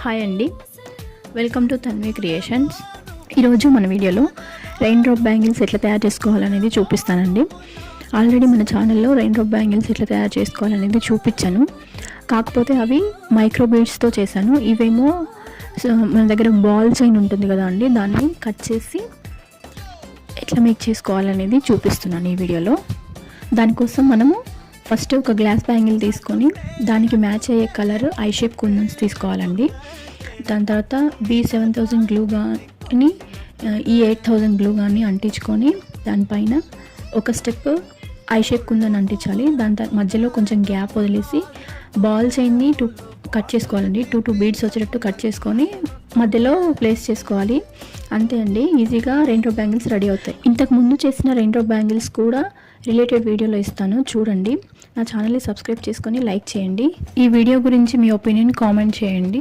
Hi అండి, welcome to Tanvi creations. ఈరోజు మన వీడియోలో రెయిన్ డ్రాప్ బ్యాంగిల్స్ ఎట్లా తయారు చేసుకోవాలనేది చూపిస్తానండి. ఆల్రెడీ మన ఛానల్లో రెయిన్ డ్రాప్ బ్యాంగిల్స్ ఎట్లా తయారు చేసుకోవాలనేది చూపించాను, కాకపోతే అవి మైక్రో బీడ్స్తో చేశాను. ఇవేమో మన దగ్గర బాల్ చైన్ ఉంటుంది కదా అండి, దాన్ని కట్ చేసి ఎట్లా మేక్ చేసుకోవాలనేది చూపిస్తున్నాను ఈ వీడియోలో. దానికోసం మనము ఫస్ట్ ఒక గ్లాస్ బ్యాంగిల్ తీసుకొని దానికి మ్యాచ్ అయ్యే కలర్ ఐ షేప్ కుందన్స్ తీసుకోవాలండి. దాని తర్వాత B7000 గ్లూ కానీ ఈ 8000 గ్లూ కానీ అంటించుకొని దానిపైన ఒక స్టెప్ ఐ షేప్ కుందన్ అంటించాలి. దాని తర్వాత మధ్యలో కొంచెం గ్యాప్ వదిలేసి బాల్ చైన్ని కట్ చేసుకోవాలండి. 2 బీడ్స్ వచ్చేటట్టు కట్ చేసుకొని మధ్యలో ప్లేస్ చేసుకోవాలి. అంతే అండి, ఈజీగా రెయిన్ డ్రాప్ బ్యాంగిల్స్ రెడీ అవుతాయి. ఇంతకు ముందు చేసిన రెయిన్ డ్రాప్ బ్యాంగిల్స్ కూడా రిలేటెడ్ వీడియోలో ఇస్తాను, చూడండి. నా ఛానల్ని సబ్స్క్రైబ్ చేసుకొని లైక్ చేయండి. ఈ వీడియో గురించి మీ ఒపీనియన్ కామెంట్ చేయండి.